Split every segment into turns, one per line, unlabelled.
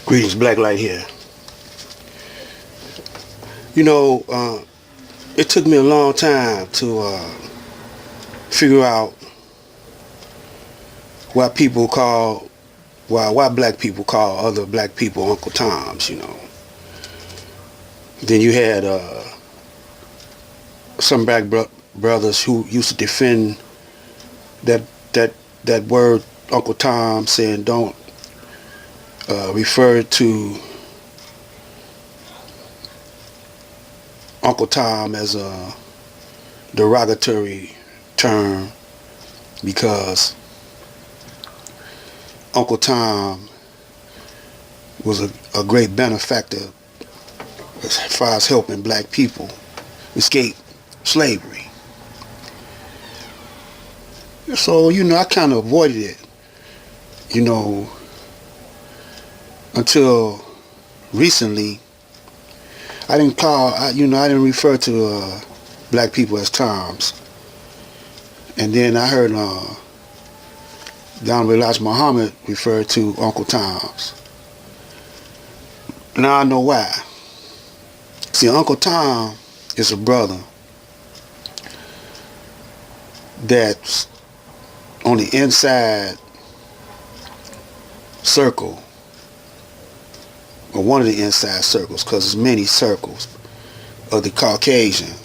Greetings, Black Light here. You know, it took me a long time to figure out why people call, why black people call other black people Uncle Toms. Then you had some black brothers who used to defend that that word Uncle Tom, saying don't refer to Uncle Tom as a derogatory term because Uncle Tom was a great benefactor as far as helping black people escape slavery. So, I kind of avoided it, until recently. I didn't refer to black people as Toms. And then I heard Don Elijah Muhammad refer to Uncle Toms. Now I know why. See, Uncle Tom is a brother that's on the inside circle, or one of the inside circles, because there's many circles, of the Caucasian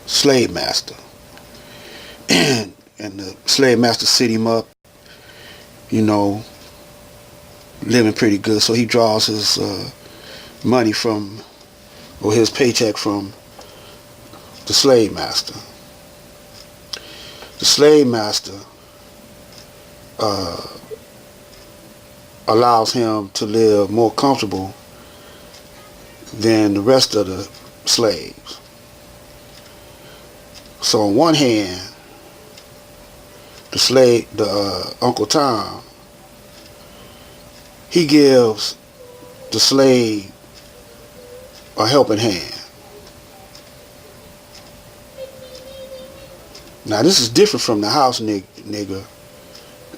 slave master. And the slave master set him up, living pretty good. So he draws his money from, or his paycheck from, the slave master. The slave master allows him to live more comfortable than the rest of the slaves. So on one hand, the Uncle Tom, he gives the slave a helping hand. Now this is different from the house nigger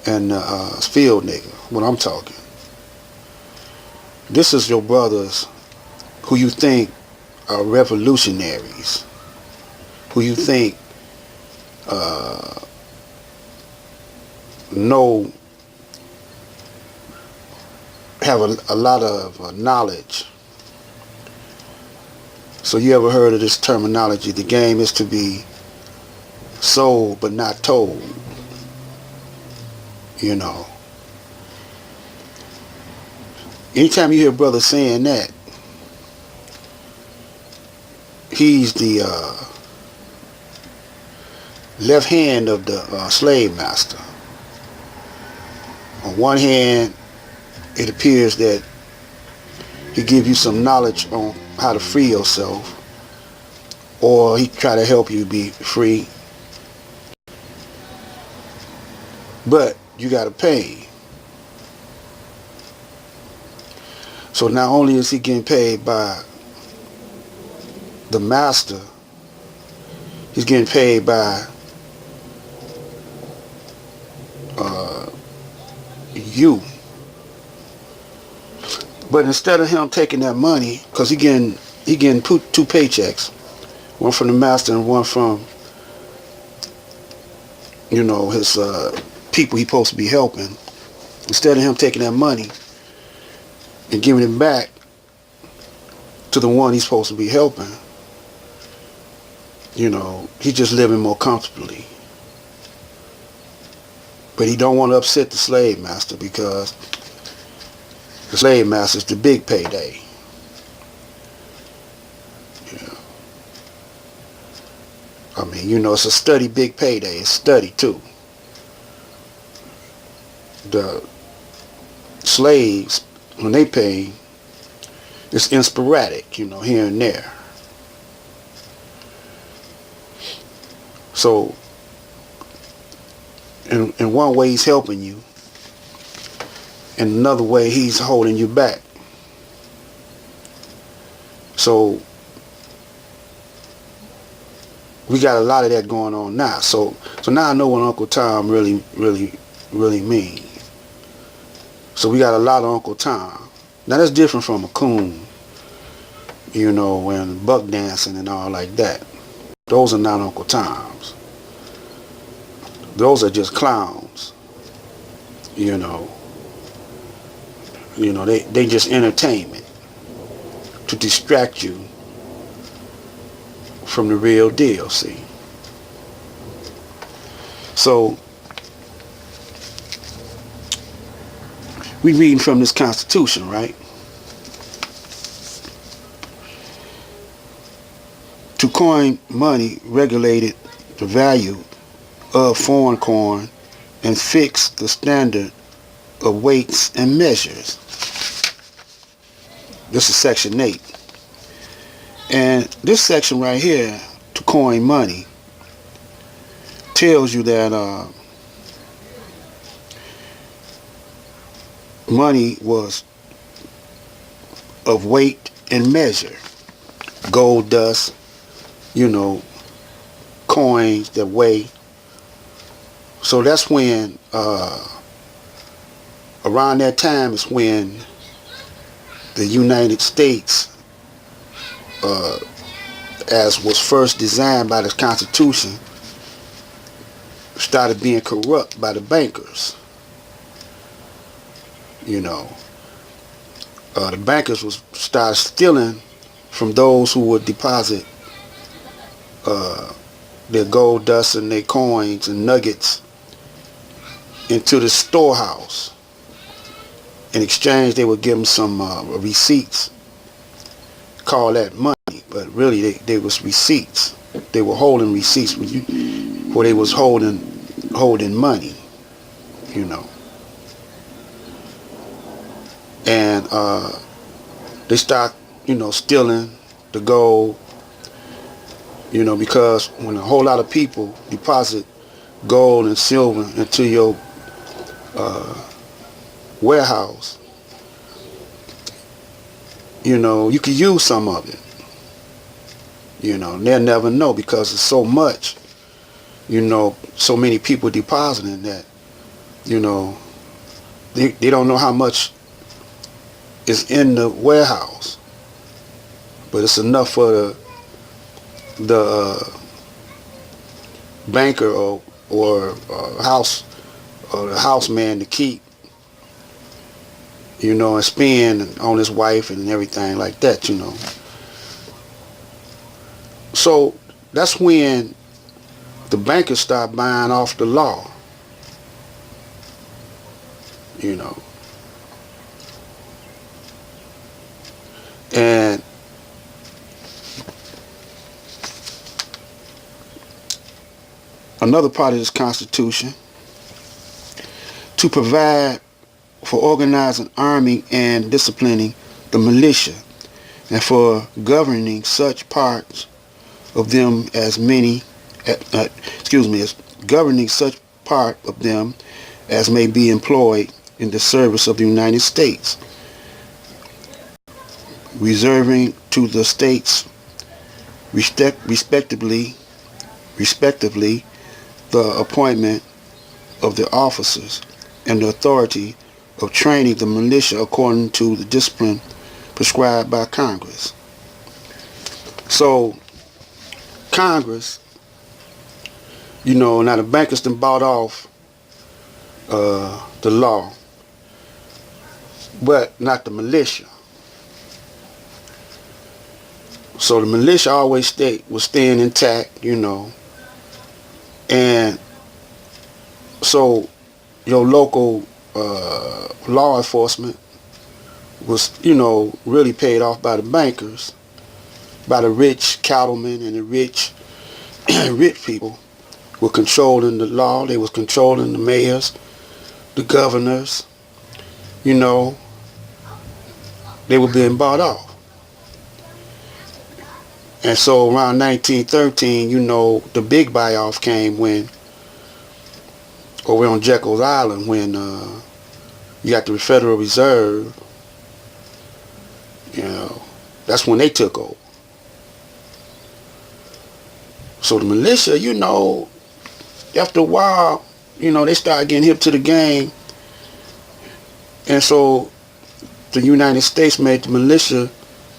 and the field nigger, what I'm talking. This is your brothers who you think are revolutionaries, who you think have a lot of knowledge. So you ever heard of this terminology? The game is to be sold but not told. Anytime you hear a brother saying that, he's the left hand of the slave master. On one hand, it appears that he gives you some knowledge on how to free yourself, or he try to help you be free, but you got to pay. So not only is he getting paid by the master, he's getting paid by you. But instead of him taking that money, because he getting two paychecks, one from the master and one from his people he's supposed to be helping. Instead of him taking that money and giving it back to the one he's supposed to be helping, he's just living more comfortably. But he don't want to upset the slave master, because the slave master is the big payday. I mean, it's a steady big payday. It's steady too. The slaves, when they pay, it's sporadic, here and there. So, in one way he's helping you, in another way he's holding you back. So, we got a lot of that going on now. So now I know what Uncle Tom really means. So we got a lot of Uncle Tom. Now that's different from a coon, you know, and buck dancing and all like that. Those are not Uncle Toms. Those are just clowns, you know. You know, they just entertainment to distract you from the real deal, see. So we reading from this Constitution, right? To coin money regulated the value of foreign coin and fixed the standard of weights and measures. This is section 8. And this section right here, to coin money, tells you that money was of weight and measure. Gold dust, you know, coins that weigh. So that's when, around that time is when the United States, as was first designed by the Constitution, started being corrupt by the bankers. You know, the bankers started stealing from those who would deposit their gold dust and their coins and nuggets into the storehouse. In exchange, they would give them some receipts. Call that money, but really they was receipts. They were holding receipts where they was holding money, you know. And they start, you know, stealing the gold, you know, because when a whole lot of people deposit gold and silver into your warehouse, you know, you can use some of it. You know, they'll never know because it's so much, you know, so many people depositing that, you know, they don't know how much is in the warehouse. But it's enough for the banker or house or the houseman to keep, you know, and spend on his wife and everything like that, you know. So that's when the bankers start buying off the law, you know. And another part of this Constitution, to provide for organizing, arming, and disciplining the militia, and for governing such parts of them as governing such part of them as may be employed in the service of the United States, reserving to the states respectively the appointment of the officers and the authority of training the militia according to the discipline prescribed by Congress. So Congress, you know, now the bankers done bought off the law, but not the militia. So the militia always was staying intact, you know, and so your local law enforcement was, you know, really paid off by the bankers, by the rich cattlemen and the rich people were controlling the law. They was controlling the mayors, the governors, you know. They were being bought off. And so around 1913, you know, the big buy-off came when, over on Jekyll's Island, when you got the Federal Reserve, you know, that's when they took over. So the militia, you know, after a while, you know, they started getting hip to the game. And so the United States made the militia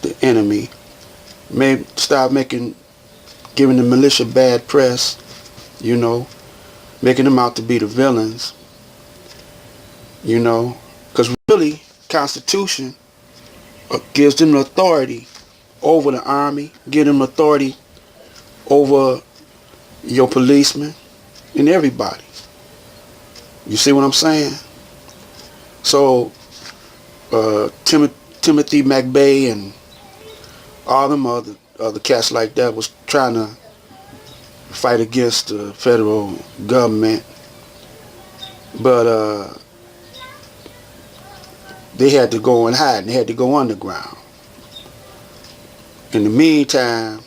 the enemy, giving the militia bad press, you know, making them out to be the villains, you know, because really, Constitution gives them the authority over the army, give them authority over your policemen and everybody. You see what I'm saying? So Timothy McVeigh and all them other cats like that was trying to fight against the federal government, but they had to go and hide, and they had to go underground. In the meantime,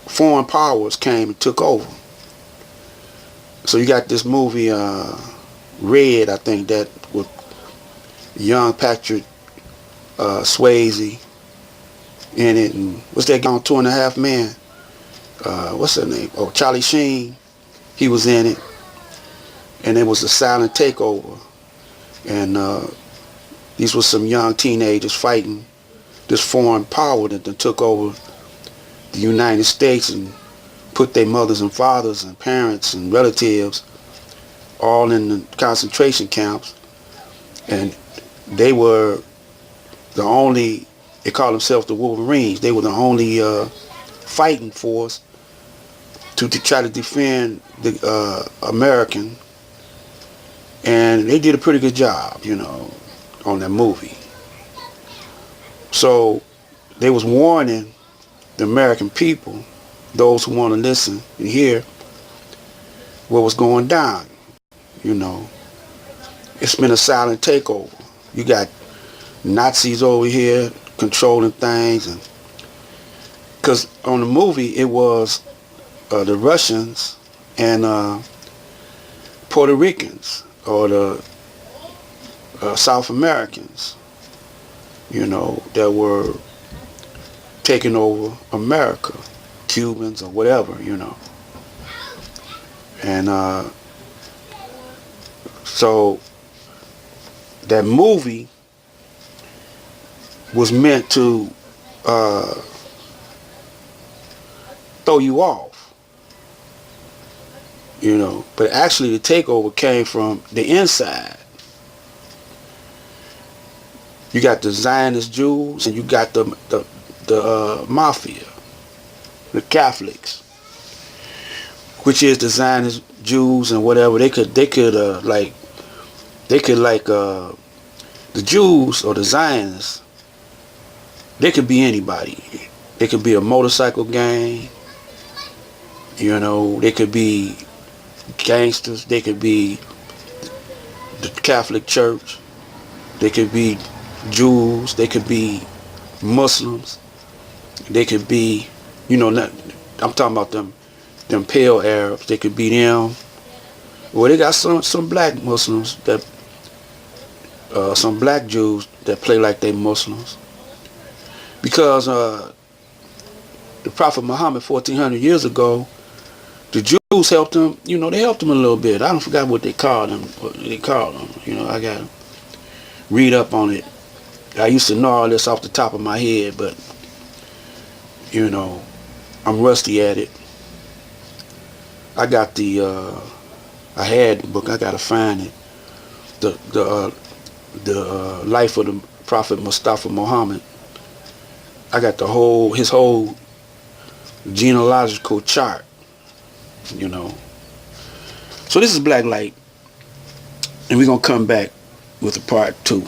foreign powers came and took over. So you got this movie, Red, I think, that with young Patrick Swayze in it, and what's that guy on 2.5 Men? What's her name? Oh, Charlie Sheen. He was in it, and it was a silent takeover. And these were some young teenagers fighting this foreign power that took over the United States and put their mothers and fathers and parents and relatives all in the concentration camps. And they were the only, they call themselves the Wolverines, they were the only fighting force to try to defend the American. And they did a pretty good job, you know, on that movie. So they was warning the American people, those who want to listen and hear what was going down, you know. It's been a silent takeover. You got Nazis over here controlling things, and because on the movie it was the Russians and Puerto Ricans, or the South Americans, you know, that were taking over America, Cubans or whatever, you know. And so that movie was meant to throw you off, you know, but actually the takeover came from the inside. You got the Zionist Jews, and you got the mafia, the Catholics, which is the Zionist Jews and whatever. They could the Jews or the Zionists. They could be anybody. They could be a motorcycle gang. You know, they could be gangsters. They could be the Catholic Church. They could be Jews. They could be Muslims. They could be, you know, I'm talking about them pale Arabs. They could be them. Well, they got some black Muslims that, some black Jews that play like they Muslims. Because the Prophet Muhammad 1400 years ago, the Jews helped him, you know, they helped him a little bit. I don't forget what they called him. You know, I got to read up on it. I used to know all this off the top of my head, but, you know, I'm rusty at it. I got I had the book, I got to find it. The life of the Prophet Mustafa Muhammad. I got his whole genealogical chart, you know. So this is Black Light, and we're going to come back with a part 2.